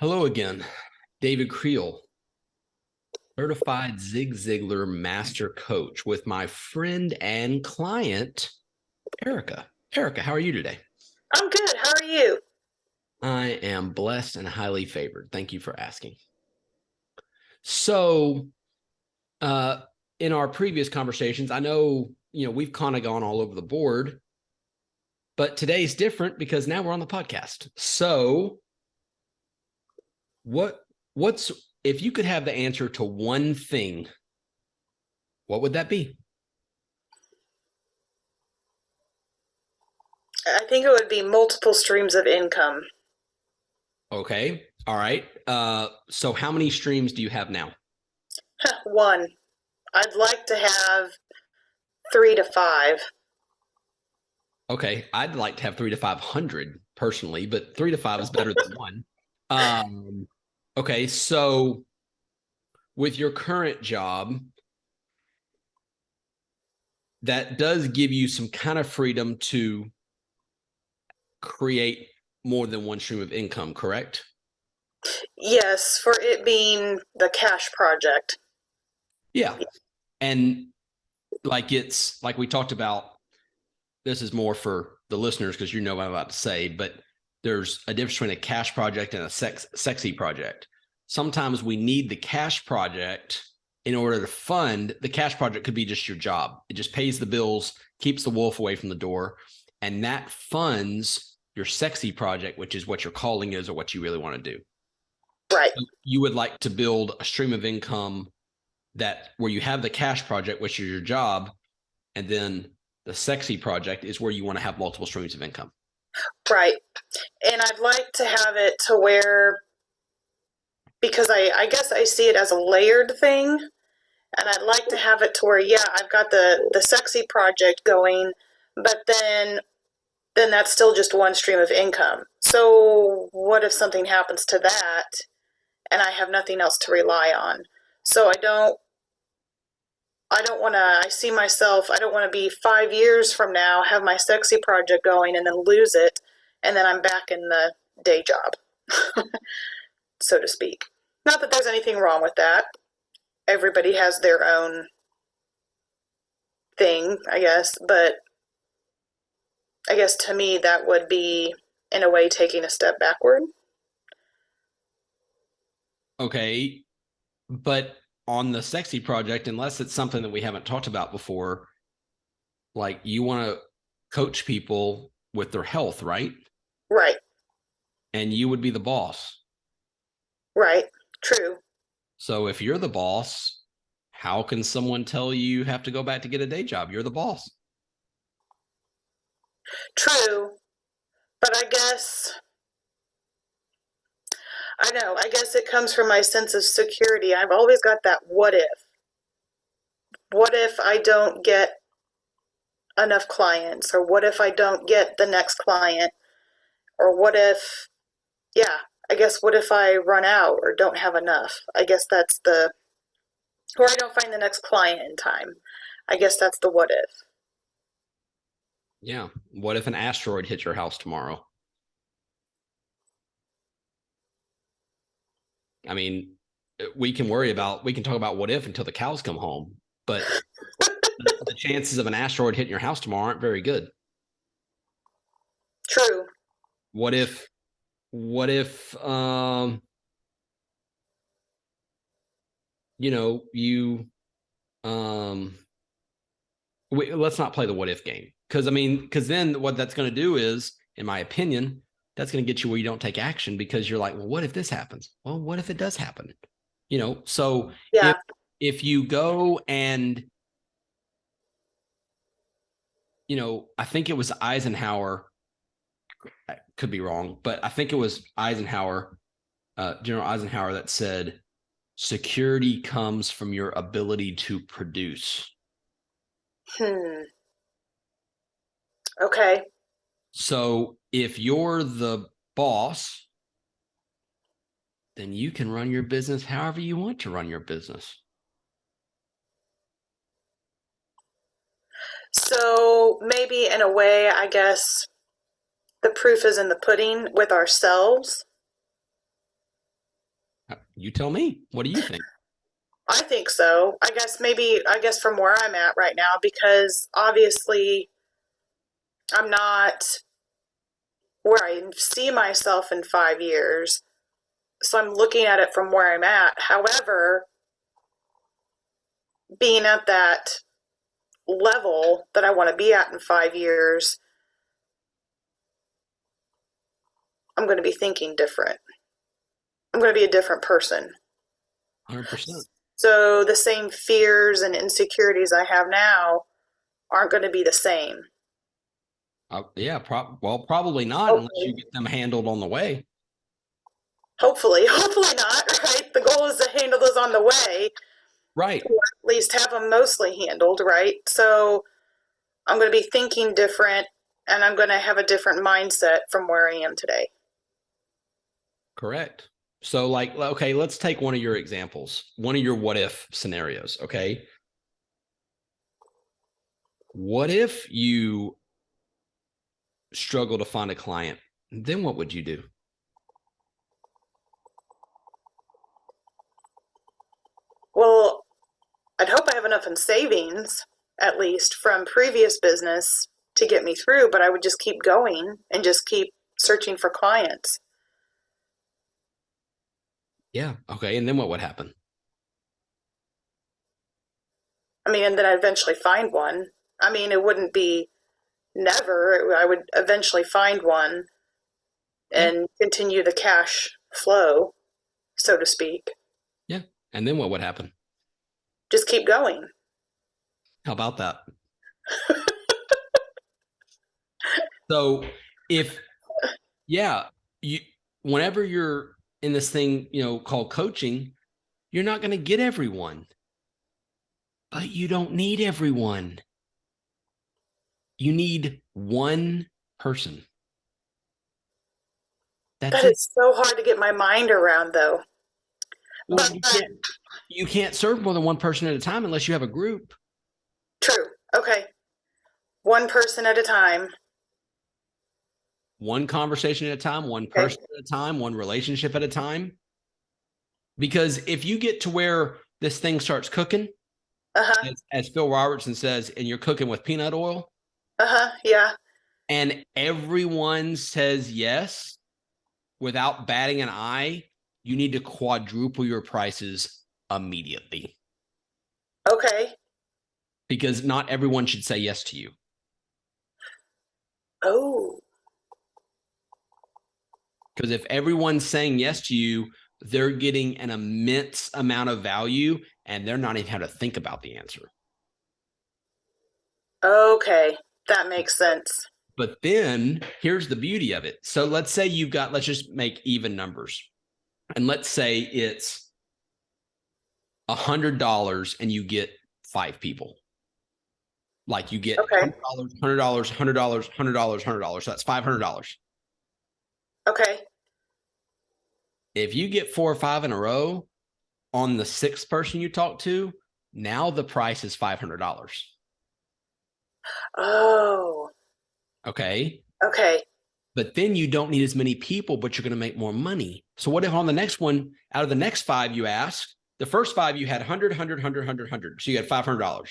Hello again, David Creel, certified Zig Ziglar master coach with my friend and client, Erica. Erica, how are you today? I'm good. How are you? I am blessed and highly favored. Thank you for asking. So, uh, in our previous conversations, I know, we've kind of gone all over the board, but today's different because now we're on the podcast. So, what, what's, if you could have the answer to one thing, what would that be? I think it would be multiple streams of income. Okay. All right. So how many streams do you have now? One. I'd like to have 3 to 5. Okay. I'd like to have three to 500 personally, but three to five is better than one. Um, okay. So with your current job, that does give you some kind of freedom to create more than one stream of income, correct? Yes, for it being the cash project. Yeah. And it's like we talked about, this is more for the listeners because you know what I'm about to say, but there's a difference between a cash project and a sexy project. Sometimes we need the cash project in order to fund the cash project. Could be just your job. It just pays the bills, keeps the wolf away from the door, and that funds your sexy project, which is what your calling is or what you really want to do. Right. You would like to build a stream of income that where you have the cash project, which is your job, and then the sexy project is where you want to have multiple streams of income. Right. And I'd like to have it to where, because I guess I see it as a layered thing, and I'd like to have it to where, yeah, I've got the sexy project going, but then that's still just one stream of income. So what if something happens to that and I have nothing else to rely on? So I don't want to, I see myself, I don't want to be 5 years from now, have my sexy project going and then lose it. And then I'm back in the day job, so to speak. Not that there's anything wrong with that. Everybody has their own thing, I guess. But I guess to me, that would be, in a way, taking a step backward. Okay. But on the sexy project, unless it's something that we haven't talked about before, like you want to coach people with their health, right? Right, And you would be the boss. right. True. So if you're the boss, how can someone tell you have to go back to get a day job? You're the boss. True. But I know, I guess it comes from my sense of security. I've always got that what if. What if I don't get enough clients? Or what if I don't get the next client? Or what if, yeah, I guess what if I run out or don't have enough? I guess that's or I don't find the next client in time. I guess that's the what if. Yeah. What if an asteroid hits your house tomorrow? I mean, we can talk about what if until the cows come home, but the chances of an asteroid hitting your house tomorrow aren't very good. True. What if, what if, you, um, let's not play the what if game. Because then what that's going to do is, in my opinion, that's going to get you where you don't take action because you're like, well, what if this happens? Well, what if it does happen? So Yeah. if you go and, I think it was Eisenhower, I could be wrong, but I think it was General Eisenhower that said, security comes from your ability to produce. Hmm. Okay. So if you're the boss, then you can run your business however you want to run your business. So maybe in a way, I guess the proof is in the pudding with ourselves. You tell me. What do you think? I think so. I guess from where I'm at right now, because obviously I'm not where I see myself in 5 years. So I'm looking at it from where I'm at. However, being at that level that I want to be at in 5 years, I'm going to be thinking different. I'm going to be a different person. 100%. So the same fears and insecurities I have now aren't going to be the same. Yeah, probably not unless you Hopefully, get them handled on the way. hopefully, hopefully not, right? The goal is to handle those on the way, Right. or at least have them mostly handled, right? So I'm going to be thinking different and I'm going to have a different mindset from where I am today. Correct. So like, okay, let's take one of your examples, one of your what if scenarios. Okay. What if you struggle to find a client? Then what would you do? Well, I'd hope I have enough in savings, at least from previous business, to get me through, but I would just keep going and just keep searching for clients. Yeah. Okay. And then what would happen? I mean, and then I'd eventually find one. I mean, it wouldn't be never. I would eventually find one Yeah. and continue the cash flow, so to speak. Yeah. And then what would happen? Just keep going. How about that? So if, yeah, you, whenever you're in this thing, called coaching, you're not going to get everyone, but you don't need everyone. You need one person. That's That it. is so hard to get my mind around, though. Well, But you can't serve more than one person at a time unless you have a group. true. Okay. One person at a time. One conversation at a time, one person at a time, one relationship at a time. Because if you get to where this thing starts cooking, as Phil Robertson says, and you're cooking with peanut oil, yeah. and everyone says yes without batting an eye, you need to quadruple your prices immediately. Okay. Because not everyone should say yes to you. Oh. Because if everyone's saying yes to you, they're getting an immense amount of value and they're not even having to think about the answer. Okay. That makes sense. But then here's the beauty of it. So let's say let's just make even numbers. And let's say it's $100 and you get 5 people. Like you get $100, $100, $100, $100, $100. So that's $500. Okay. If you get 4 or 5 in a row on the 6th person you talk to, now the price is $500. Oh. Okay. Okay. But then you don't need as many people, but you're going to make more money. So what if on the next one, out of the next 5 you asked, the first 5 you had 100, 100, 100, 100, 100. So you had $500.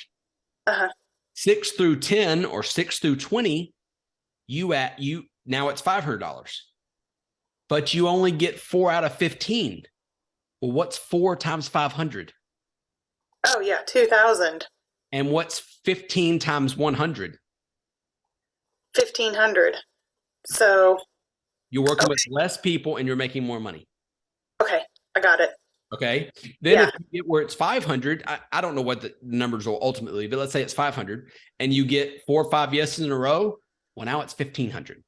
6 through 10 or 6 through 20, now it's $500. But you only get 4 out of 15. Well, what's 4 times 500? Oh yeah, 2,000. And what's 15 times 100? 1,500. So you're working with less people and you're making more money. Okay, I got it. Okay. Then if you get where it's 500, I don't know what the numbers will ultimately, but let's say it's 500 and you get 4 or 5 yeses in a row. Well, now it's 1,500.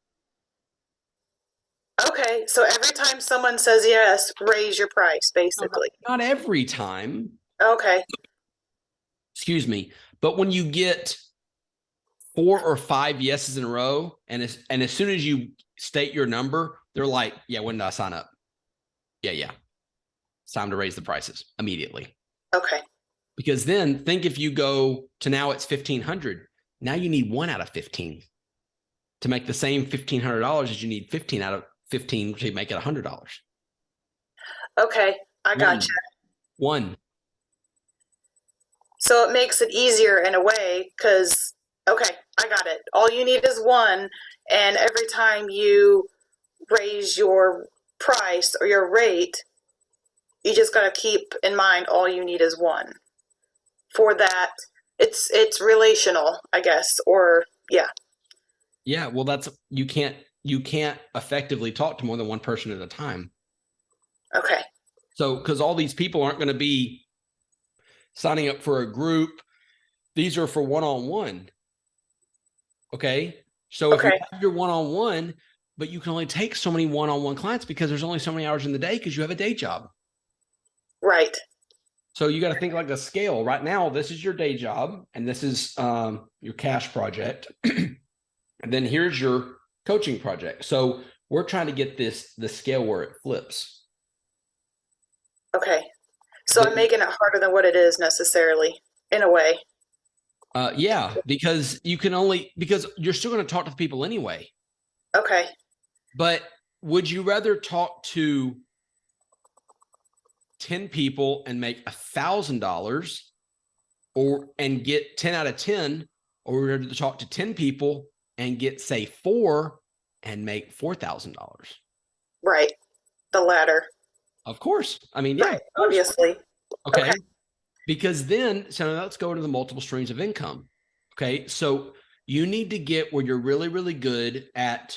Okay, so every time someone says yes, raise your price, basically. Not every time. Okay. Excuse me. But when you get 4 or 5 yeses in a row, and as soon as you state your number, they're like, yeah, when did I sign up? Yeah. It's time to raise the prices immediately. Okay. Because then think if you go to now it's 1,500. Now you need 1 out of 15 to make the same $1,500 as you need 15 out of 15 to make it $100. Okay. I got you. One. So it makes it easier in a way because, okay, I got it. All you need is one. And every time you raise your price or your rate, you just got to keep in mind all you need is one. For that, it's relational, I guess, or yeah. Yeah, well, that's you can't effectively talk to more than one person at a time. Okay. So, because all these people aren't going to be signing up for a group, these are for one-on-one. Okay. So if you have your one-on-one, but you can only take so many one-on-one clients because there's only so many hours in the day because you have a day job. Right. So you got to think like a scale. Right now, this is your day job, and this is your cash project. And then here's your coaching project. So we're trying to get the scale where it flips. Okay. So I'm making it harder than what it is necessarily, in a way. Yeah, because you're still going to talk to people anyway. Okay. But would you rather talk to 10 people and make $1,000 and get 10 out of 10, or would you rather talk to 10 people and get, say, 4 and make $4,000? Right. The latter. Of course. I mean, yeah, right. Obviously. Okay. Because then, so let's go to the multiple streams of income. Okay. So you need to get where you're really, really good at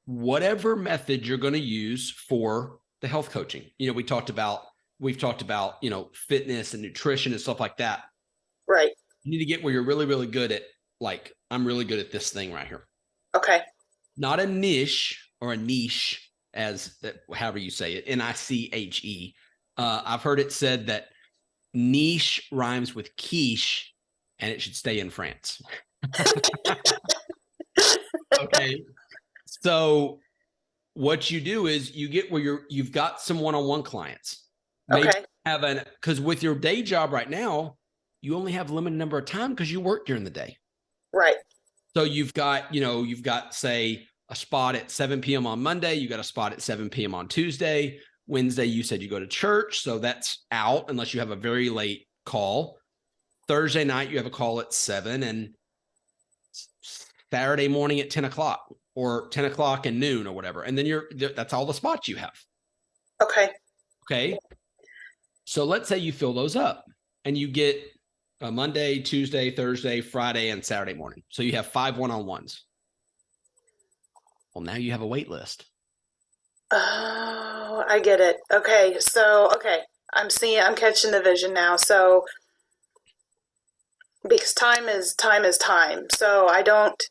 whatever method you're going to use for the health coaching. We've talked about, fitness and nutrition and stuff like that. Right. You need to get where you're really, really good at, like, I'm really good at this thing right here. Okay. Not a niche or a niche, however you say it, Niche. I've heard it said that niche rhymes with quiche and it should stay in France. Okay. So what you do is you get where you've got some one-on-one clients. Maybe because with your day job right now, you only have a limited number of time because you work during the day. Right. So you've got, say, a spot at 7 p.m. on Monday. You got a spot at 7 p.m. on Tuesday. Wednesday, you said you go to church. So that's out unless you have a very late call. Thursday night, you have a call at 7, and Saturday morning at 10 o'clock or 10 o'clock and noon or whatever. And then that's all the spots you have. Okay. So let's say you fill those up and you get a Monday, Tuesday, Thursday, Friday, and Saturday morning. So you have 5 one-on-ones. Well, now you have a wait list. Oh, I get it. Okay. So, I'm catching the vision now. So, because time is time. So I don't,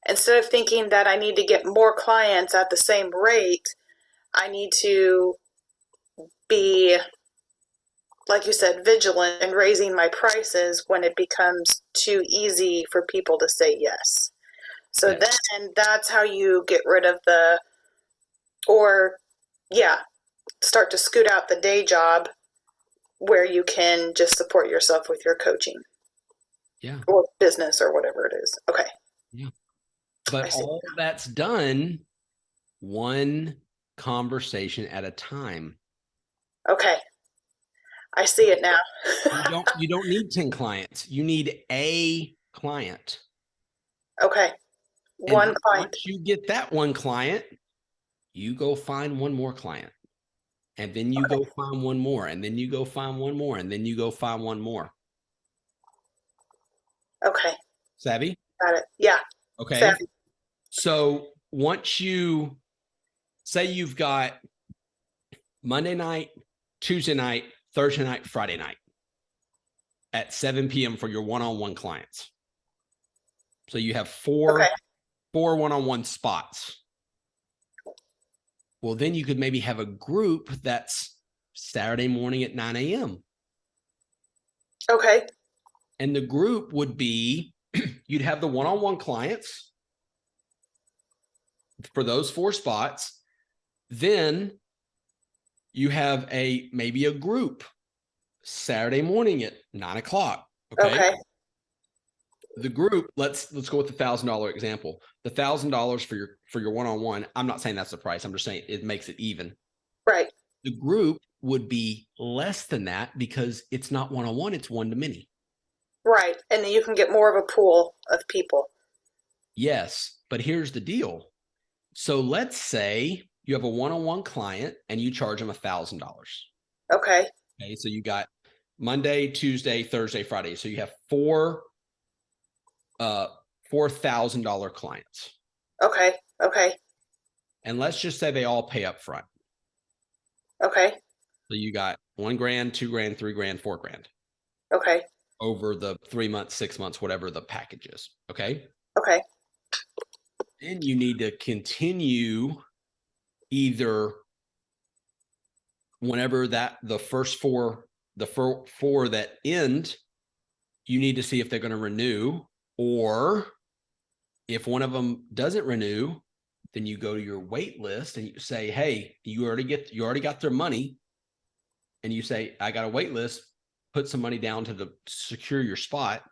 instead of thinking that I need to get more clients at the same rate, I need to be, like you said, vigilant in raising my prices when it becomes too easy for people to say yes. So then that's how you get rid of start to scoot out the day job where you can just support yourself with your coaching. Yeah. Or business or whatever it is. Okay. Yeah. But all that's done one conversation at a time. Okay. I see it now. You don't need 10 clients. You need a client. Okay. One client. Once you get that one client, you go find one more client. And then you go find one more. And then you go find one more. And then you go find one more. Okay. Savvy? Got it. Yeah. Okay. Savvy. So once you say you've got Monday night, Tuesday night, Thursday night, Friday night at 7 p.m. for your one-on-one clients. So you have four one-on-one spots. Well, then you could maybe have a group that's Saturday morning at 9 a.m. Okay. And the group would be, you'd have the one-on-one clients for those 4 spots. Then you have maybe a group Saturday morning at 9 o'clock. Okay. The group, let's go with the $1,000 example. The $1,000 for your one-on-one. I'm not saying that's the price. I'm just saying it makes it even. Right. The group would be less than that because it's not one-on-one, it's one-to-many. Right. And then you can get more of a pool of people. Yes, but here's the deal. So let's say you have a one-on-one client and you charge them $1,000. Okay. Okay, so you got Monday, Tuesday, Thursday, Friday. So you have four $4,000 clients. Okay. Okay. And let's just say they all pay up front. Okay. So you got $1,000, $2,000, $3,000, $4,000 Okay. over the 3 months, 6 months, whatever the package is. Okay. Okay. Then you need to continue either whenever the first four that end, you need to see if they're going to renew, or if one of them doesn't renew, then you go to your wait list and you say, hey, you already got their money. And you say, I got a wait list, put some money down to secure your spot.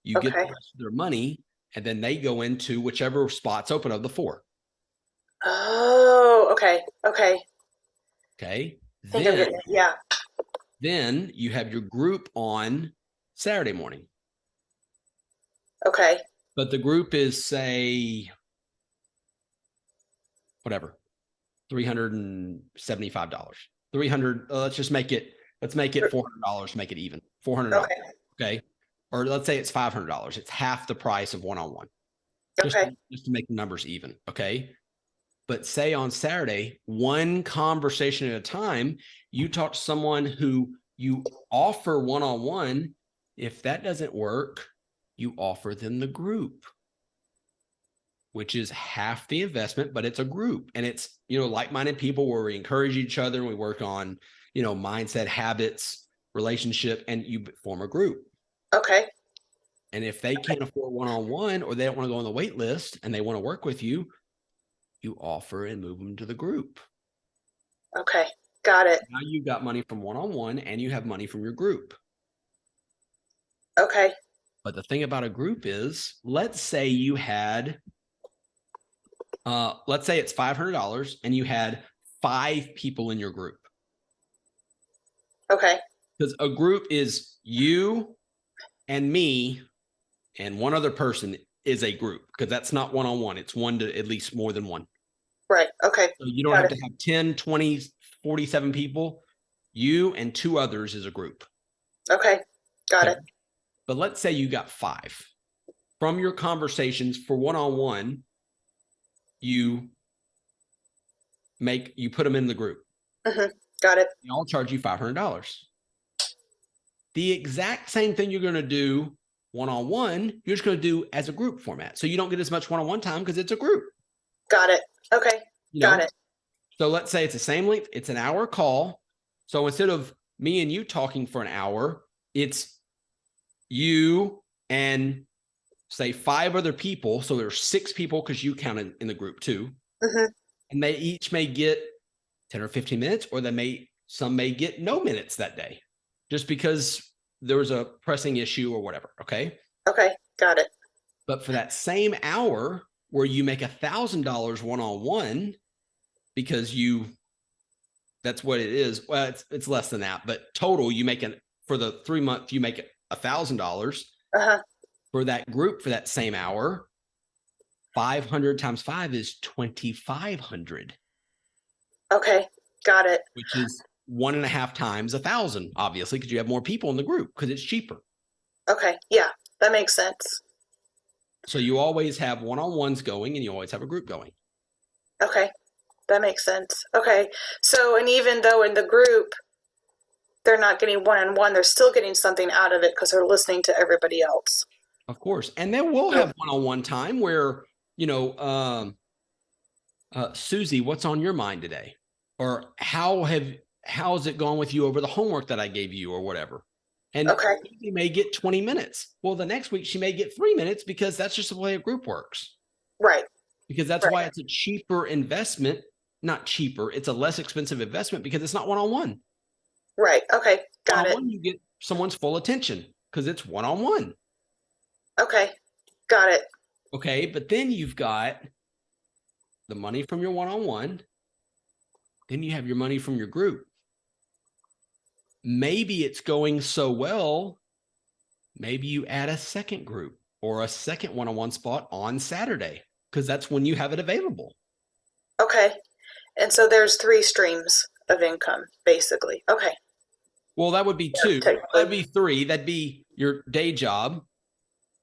You get the rest of their money, and then they go into whichever spot's open of the four. Oh, okay. Okay. Okay. Yeah. Then you have your group on Saturday morning. Okay. But the group is, say, whatever, $375. 300. Let's make it $400. Make it even. $400. Okay. Or let's say it's $500. It's half the price of one-on-one. Just to make the numbers even. Okay. But say on Saturday, one conversation at a time, you talk to someone who you offer one-on-one. If that doesn't work, you offer them the group, which is half the investment, but it's a group. And it's, like-minded people where we encourage each other and we work on, mindset, habits, relationship, and you form a group. Okay. And if they can't afford one-on-one, or they don't want to go on the wait list and they want to work with you, you offer and move them to the group. Okay. Got it. Now you got money from one-on-one and you have money from your group. Okay. But the thing about a group is, let's say you had, let's say it's $500 and you had 5 people in your group. Okay. Because a group is you and me and one other person is a group, because that's not one-on-one. It's one to at least more than one. Right. Okay. So you don't have to have 10, 20, 47 people. You and 2 others is a group. Okay. Got it. But let's say you got 5. From your conversations for one-on-one, you put them in the group. Mm-hmm. Got it. They all charge you $500. The exact same thing you're going to do one-on-one, you're just going to do as a group format. So you don't get as much one-on-one time because it's a group. Got it. Okay. Got it. So let's say it's the same length. It's an hour call. So instead of me and you talking for an hour, it's you and say 5 other people. So there's 6 people because you counted in the group too. Mm-hmm. And they each may get 10 or 15 minutes, or some may get no minutes that day just because there was a pressing issue or whatever. Okay. Okay. Got it. But for that same hour where you make $1,000 one-on-one, because that's what it is. Well, it's less than that, but total for the 3 month, you make $1,000 for that group for that same hour. 500 times 5 is 2,500. Okay. Got it. Which is 1.5 times 1,000, obviously, because you have more people in the group because it's cheaper. Okay. Yeah, that makes sense. So you always have one-on-ones going and you always have a group going. Okay. That makes sense. Okay. So, and even though in the group, they're not getting one-on-one, they're still getting something out of it because they're listening to everybody else. Of course. And then we'll have one-on-one time where, Susie, what's on your mind today? Or how's it gone with you over the homework that I gave you or whatever? And Susie may get 20 minutes. Well, the next week she may get 3 minutes because that's just the way a group works. Right. Because that's why it's a cheaper investment. Not cheaper. It's a less expensive investment because it's not one-on-one. Right. Okay. Got it. You get someone's full attention because it's one-on-one. Okay. Got it. Okay. But then you've got the money from your one-on-one. Then you have your money from your group. maybe it's going so well, maybe you add a second group or a second one-on-one spot on Saturday, because that's when you have it available. Okay. And so there's 3 streams of income, basically. Okay. Well, that would be 2. That'd be 3. That'd be your day job,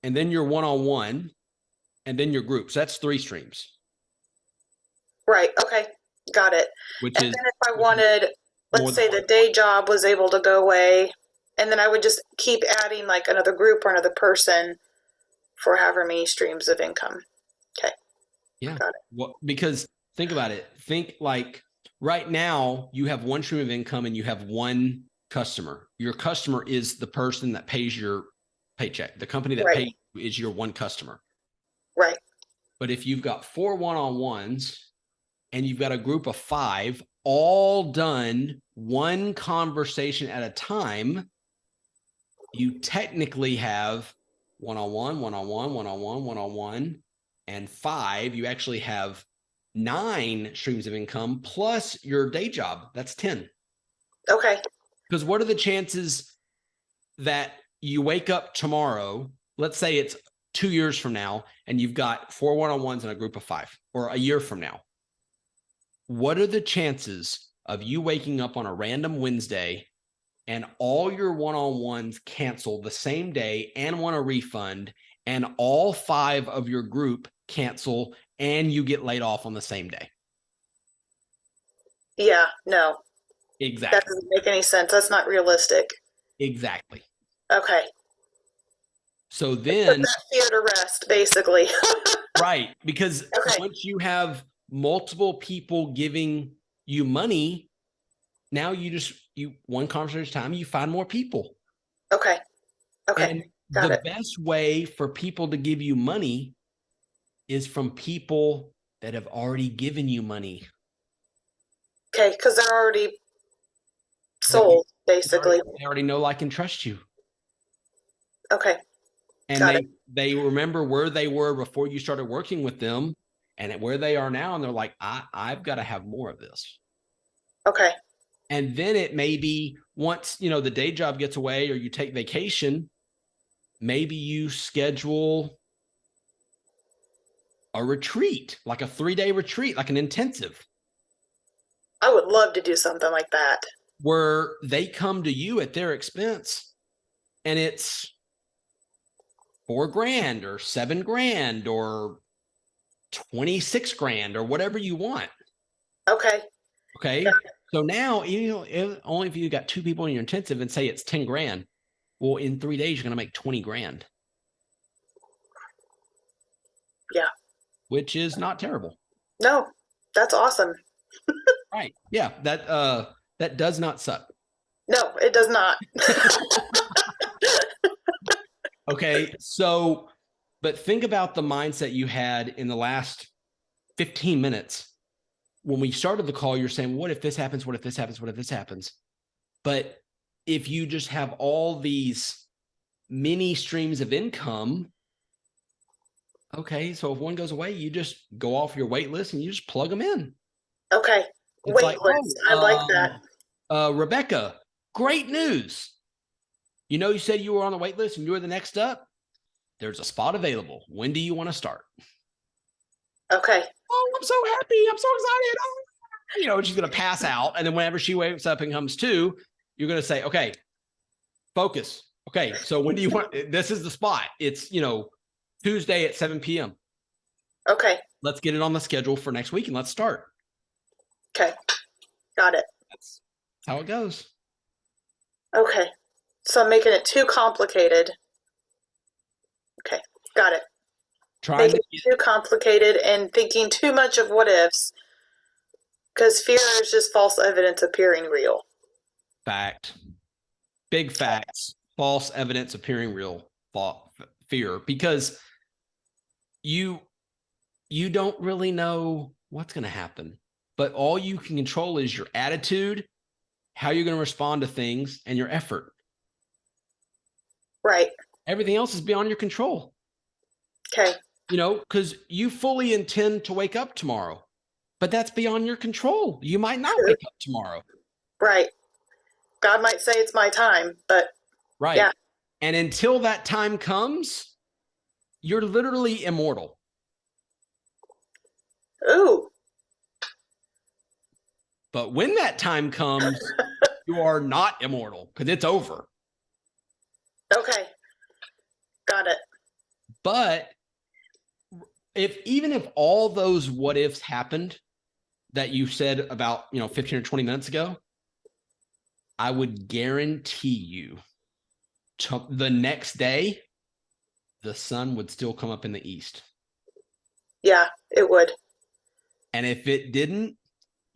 and then your one-on-one, and then your groups. That's 3 streams. Right. Okay. Got it. Which and is then if I wanted, let's say the day job was able to go away, and then I would just keep adding like another group or another person for however many streams of income. Okay. Yeah. Got it. Well, because think about it. Think like right now you have one stream of income and you have one customer. Your customer is the person that pays your paycheck. The company that pays you is your one customer. Right. But if you've got 4 one-on-ones and you've got a group of 5 all done one conversation at a time, you technically have one-on-one, one-on-one, one-on-one, one-on-one, and 5. You actually have 9 streams of income plus your day job. That's 10. Okay. Because what are the chances that you wake up tomorrow, let's say it's 2 years from now, and you've got 4 one-on-ones and a group of 5, or a year from now? What are the chances of you waking up on a random Wednesday and all your one-on-ones cancel the same day and want a refund, and all 5 of your group cancel and you get laid off on the same day? Yeah, no. Exactly. That doesn't make any sense. That's not realistic. Exactly. Okay. So then put that fear to rest, basically. right, because once you have multiple people giving you money, now you one conversation at a time, you find more people. Okay. And the best way for people to give you money is from people that have already given you money. Okay, because they're already sold, basically. They already know, like, and trust you. Okay. And they remember where they were before you started working with them and where they are now. And they're like, I've got to have more of this. Okay. And then it may be once, the day job gets away or you take vacation, maybe you schedule a retreat, like a 3-day retreat, like an intensive. I would love to do something like that. Where they come to you at their expense and it's $4,000 or $7,000 or 26 grand or whatever you want. Okay. So now, only if you got 2 people in your intensive and say it's 10 grand, well, in 3 days, you're going to make 20 grand. Yeah. Which is not terrible. No, that's awesome. Right. Yeah. That does not suck. No, it does not. Okay. So, but think about the mindset you had in the last 15 minutes. When we started the call, you're saying, what if this happens? What if this happens? What if this happens? But if you just have all these mini streams of income, okay, so if one goes away, you just go off your wait list and you just plug them in. Okay. Wait list. I like that. Rebecca, great news. You said you were on the wait list and you were the next up. There's a spot available. When do you want to start? Okay. Oh, I'm so happy. I'm so excited. Oh. She's going to pass out. And then whenever she wakes up and comes to, you're going to say, okay, focus. Okay. So when do you want, this is the spot. It's, Tuesday at 7 p.m. Okay. Let's get it on the schedule for next week and let's start. Okay. Got it. That's how it goes. Okay. So I'm making it too complicated. Okay. Got it. Making it too complicated and thinking too much of what ifs, because fear is just false evidence appearing real. Fact. Big facts. False evidence appearing real. Fear. Because you don't really know what's going to happen, but all you can control is your attitude, how you're going to respond to things, and your effort. Right. Everything else is beyond your control. Okay. Because you fully intend to wake up tomorrow, but that's beyond your control. You might not wake up tomorrow. Right. God might say it's my time, but right. Yeah. And until that time comes, you're literally immortal. Ooh. But when that time comes, you are not immortal because it's over. Okay. Got it. But even if all those what ifs happened that you said about 15 or 20 minutes ago, I would guarantee you the next day the sun would still come up in the east. Yeah, it would. And if it didn't,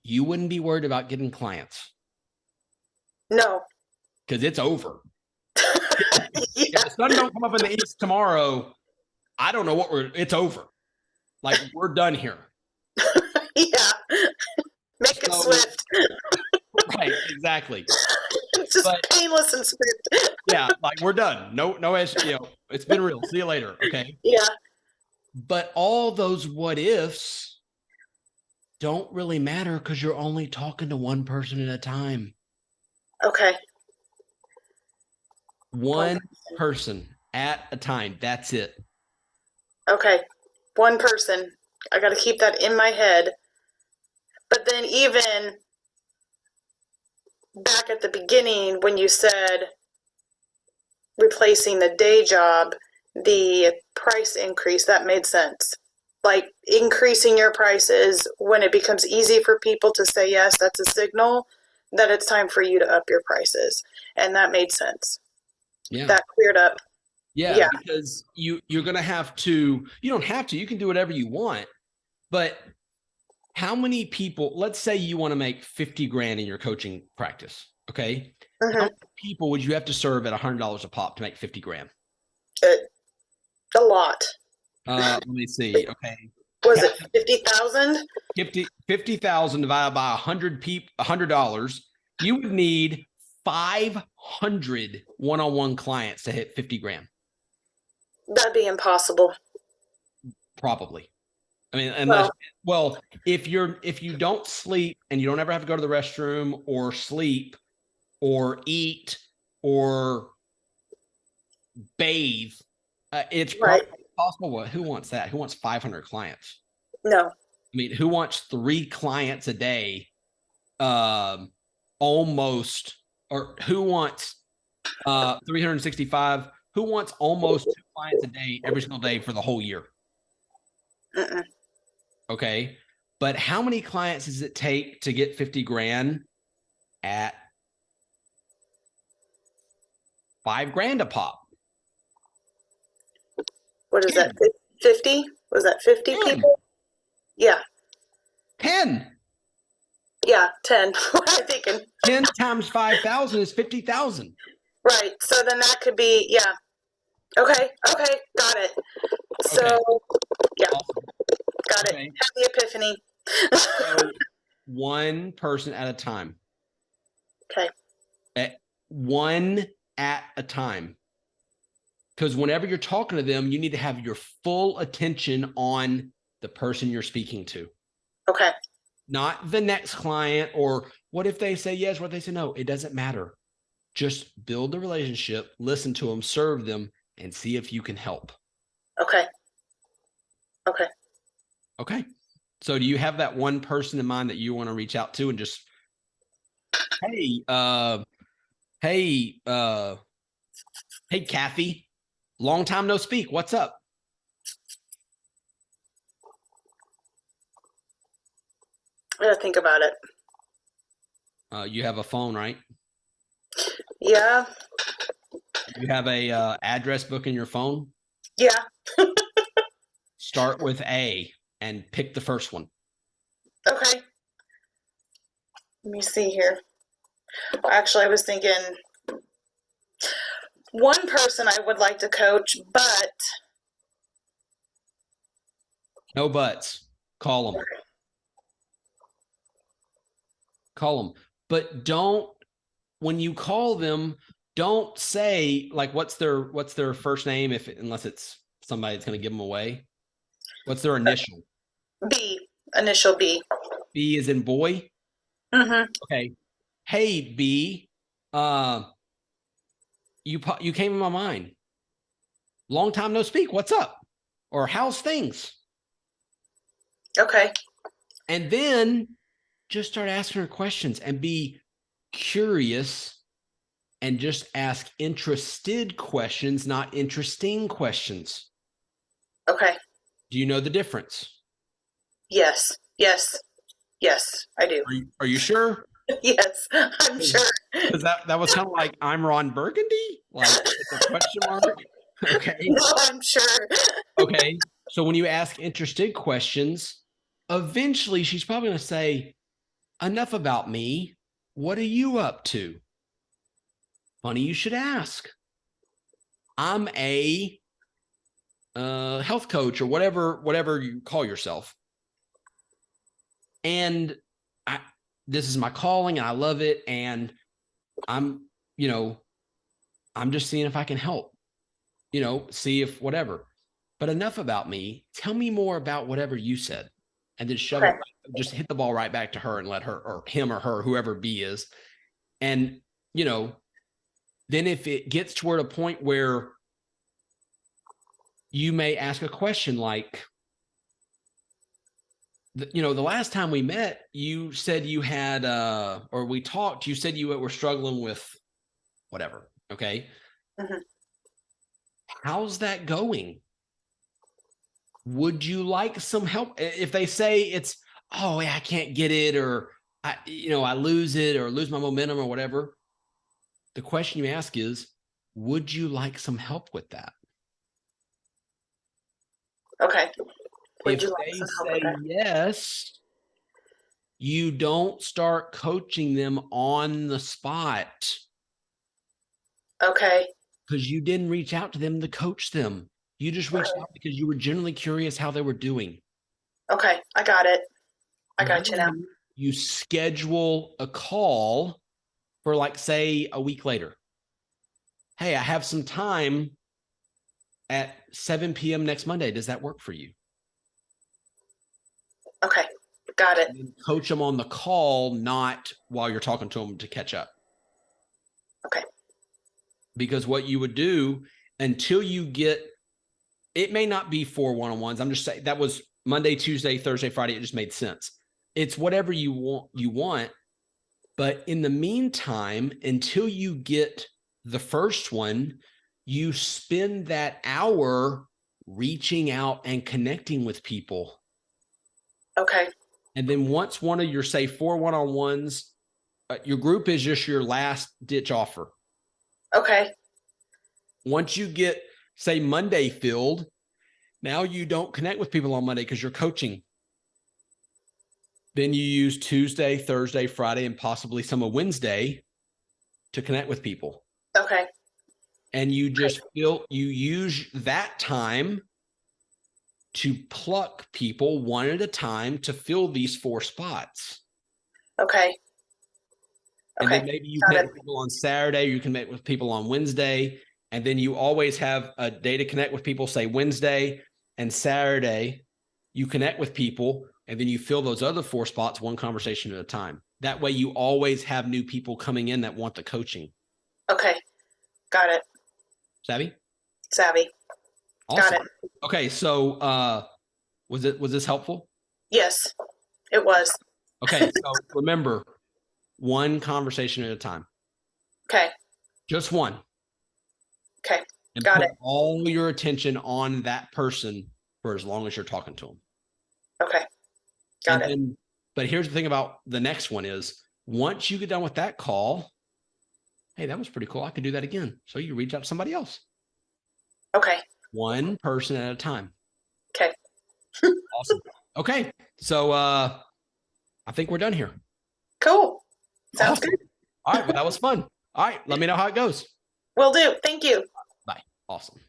you wouldn't be worried about getting clients. No. Because it's over. Yeah. If the sun don't come up in the east tomorrow, I don't know it's over. Like, we're done here. Yeah. Make it swift. Right, exactly. It's just painless and swift. Yeah, like, we're done. No, it's been real. See you later. Okay. Yeah. But all those what ifs don't really matter because you're only talking to one person at a time. Okay. One person at a time. That's it. Okay. One person. I got to keep that in my head. But then even back at the beginning when you said replacing the day job, the price increase, that made sense. Like increasing your prices when it becomes easy for people to say yes, that's a signal that it's time for you to up your prices. And that made sense. Yeah. That cleared up. Yeah. Because you're going to have to, you don't have to, you can do whatever you want, but how many people, let's say you want to make 50 grand in your coaching practice. Okay. How many people would you have to serve at $100 a pop to make 50 grand? A lot. Let me see. Okay. Was it 50,000? 50,000 divided by $100. You would need 500 one-on-one clients to hit 50 grand. That'd be impossible. Probably. I mean, unless, if you don't sleep and you don't ever have to go to the restroom or sleep or eat or bathe, it's probably possible. Who wants that? Who wants 500 clients? No. I mean, who wants 3 clients a day? Almost, or who wants 365? Who wants almost 2 clients a day every single day for the whole year? Okay. But how many clients does it take to get 50 grand at $5 grand a pop? What is that? 50? Was that 50 people? Yeah. 10. Yeah, 10. What am I thinking? 10 times 5,000 is 50,000. Right. So then that could be, yeah. Okay. Got it. So, yeah. Awesome. Got it. Have the epiphany. So one person at a time. Okay. One at a time. Because whenever you're talking to them, you need to have your full attention on the person you're speaking to. Okay. Not the next client, or what if they say yes, what if they say no. It doesn't matter. Just build the relationship, listen to them, serve them, and see if you can help. Okay. So do you have that one person in mind that you want to reach out to and just, hey, Kathy, long time no speak. What's up? I gotta think about it. You have a phone, right? Yeah. You have a address book in your phone? Yeah. Start with A and pick the first one. Okay. Let me see here. Actually, I was thinking one person I would like to coach, but no buts. Call them. But when you call them, don't say like what's their first name unless it's somebody that's going to give them away. What's their initial? B. Initial B. B is in boy? Mm-hmm. Okay. Hey, B, You came in my mind. Long time no speak. What's up? Or how's things? Okay. And then just start asking her questions and be curious and just ask interested questions, not interesting questions. Okay. Do you know the difference? Yes. Yes. Yes, I do. Are you sure? Yes, I'm sure. Because that was kind of like, I'm Ron Burgundy? Like, it's a question mark? Okay. No, I'm sure. Okay. So when you ask interested questions, eventually she's probably going to say, enough about me. What are you up to? Funny you should ask. I'm a health coach or whatever you call yourself. And this is my calling and I love it. And I'm just seeing if I can help, see if whatever. But enough about me. Tell me more about whatever you said. And then shove it, just hit the ball right back to her and let her, or him or her, whoever B is. And, then if it gets toward a point where you may ask a question like, the last time we met, you said you had, or we talked, you said you were struggling with whatever. Okay. Mm-hmm. How's that going? Would you like some help? If they say it's, oh yeah, I can't get it, or I lose it or lose my momentum or whatever. The question you ask is, would you like some help with that? Okay. If they say yes, you don't start coaching them on the spot. Okay. Because you didn't reach out to them to coach them. You just reached out because you were genuinely curious how they were doing. Okay. I got it. I got you now. You schedule a call for say a week later. Hey, I have some time at 7 p.m. next Monday. Does that work for you? Okay. Got it. And coach them on the call, not while you're talking to them to catch up. Okay. Because what you would do until you get, it may not be 4 one-on-ones. I'm just saying that was Monday, Tuesday, Thursday, Friday. It just made sense. It's whatever you want. But in the meantime, until you get the first one, you spend that hour reaching out and connecting with people. Okay. And then once one of your, say, 4 one-on-ones, your group is just your last ditch offer. Okay. Once you get, say, Monday filled, now you don't connect with people on Monday because you're coaching. Then you use Tuesday, Thursday, Friday, and possibly some of Wednesday to connect with people. Okay. And you just you use that time to pluck people one at a time to fill these 4 spots. Okay. And then maybe you connect with people on Saturday, you connect with people on Wednesday, and then you always have a day to connect with people, say Wednesday and Saturday, you connect with people, and then you fill those other 4 spots one conversation at a time. That way you always have new people coming in that want the coaching. Okay. Got it. Savvy? Savvy. Awesome. Got it. Okay, so was this helpful? Yes, it was. Okay, so remember, one conversation at a time. Okay. Just one. Okay. And got put it. all your attention on that person for as long as you're talking to them. Okay. Got it. But here's the thing about the next one is, once you get done with that call, hey, that was pretty cool. I could do that again. So you reach out to somebody else. Okay. One person at a time. Okay. Awesome. Okay. So I think we're done here. Cool. Sounds awesome. good. All right. Well, that was fun. All right. Let me know how it goes. Will do. Thank you. Bye. Awesome.